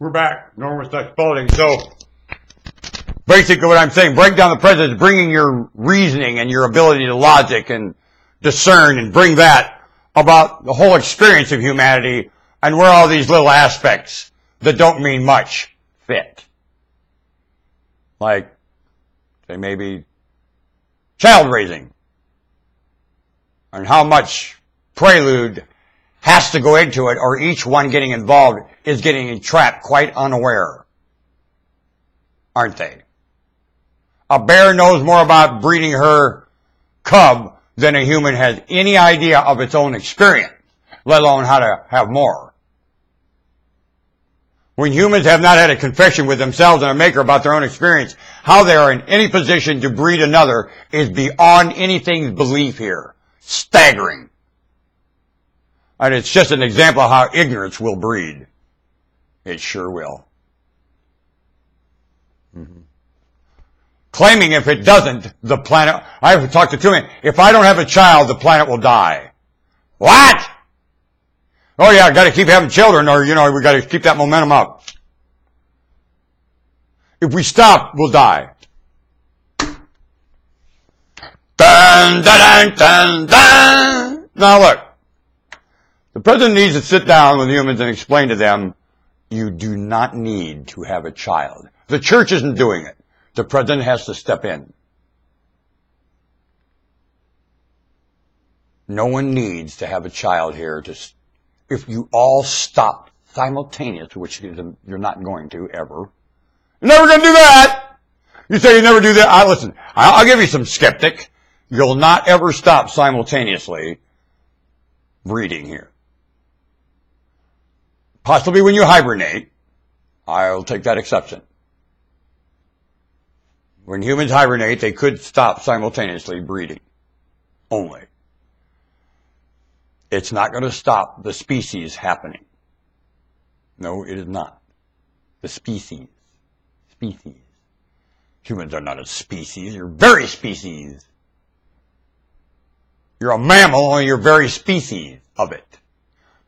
We're back. Normal exploding. So, basically what I'm saying, break down the present is bringing your reasoning and your ability to logic and discern and bring that about the whole experience of humanity and where all these little aspects that don't mean much fit. Like, say maybe child raising and how much prelude has to go into it, or each one getting involved is getting entrapped quite unaware. Aren't they? A bear knows more about breeding her cub than a human has any idea of its own experience, let alone how to have more. When humans have not had a confession with themselves and a maker about their own experience, how they are in any position to breed another is beyond anything's belief here. Staggering. And it's just an example of how ignorance will breed. It sure will. Mm-hmm. Claiming if it doesn't, the planet... I've talked to two men. If I don't have a child, the planet will die. What? Oh yeah, got to keep having children, or, we got to keep that momentum up. If we stop, we'll die. Dun, dun, dun, dun, dun. Now look. The president needs to sit down with humans and explain to them, you do not need to have a child. The church isn't doing it. The president has to step in. No one needs to have a child here. If you all stop simultaneously, which you're not going to ever. You're never going to do that. You say you never do that. Listen, I'll give you some skeptic. You'll not ever stop simultaneously breeding here. Possibly when you hibernate, I'll take that exception. When humans hibernate, they could stop simultaneously breeding. Only. It's not going to stop the species happening. No, it is not. The species. Species. Humans are not a species. You're very species. You're a mammal, only you're very species of it.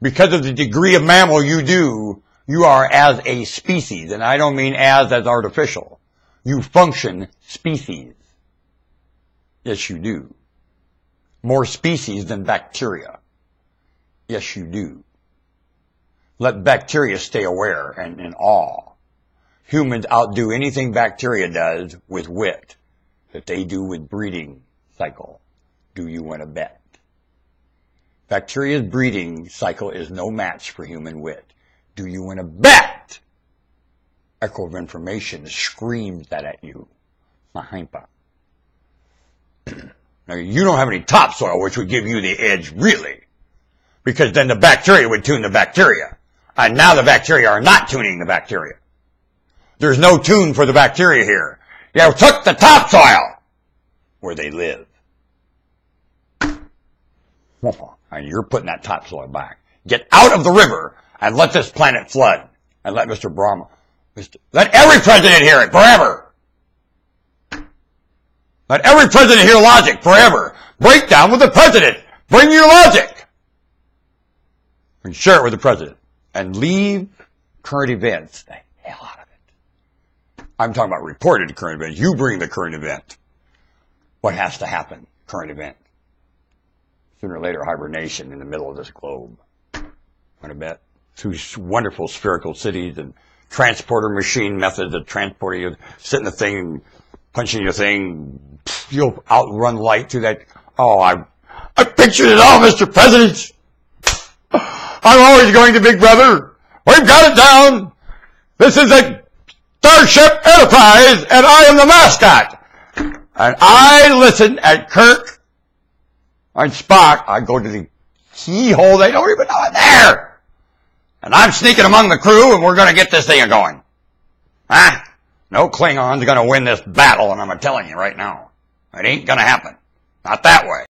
Because of the degree of mammal you are as a species. And I don't mean as artificial. You function species. Yes, you do. More species than bacteria. Yes, you do. Let bacteria stay aware and in awe. Humans outdo anything bacteria does with wit that they do with breeding cycle. Do you want to bet? Bacteria's breeding cycle is no match for human wit. Do you want to bet? Echo of information screams that at you. Mahimpa. Now, you don't have any topsoil, which would give you the edge, really. Because then the bacteria would tune the bacteria. And now the bacteria are not tuning the bacteria. There's no tune for the bacteria here. You took the topsoil where they live. And you're putting that topsoil back. Get out of the river and let this planet flood. And let Mr. Brahma... Let every president hear it forever. Let every president hear logic forever. Break down with the president. Bring your logic. And share it with the president. And leave current events the hell out of it. I'm talking about reported current events. You bring the current event. What has to happen? Current event. Sooner or later, hibernation in the middle of this globe. Want to bet? Two wonderful spherical cities and transporter machine methods of transporting you. Sit in the thing and punching your thing. You'll outrun light through that. Oh, I pictured it all, Mr. President. I'm always going to Big Brother. We've got it down. This is a Starship Enterprise, and I am the mascot. And I listen at Kirk and Spock. I go to the keyhole. They don't even know I'm there. And I'm sneaking among the crew, and we're going to get this thing going. Huh? No Klingons are going to win this battle, and I'm telling you right now. It ain't going to happen. Not that way.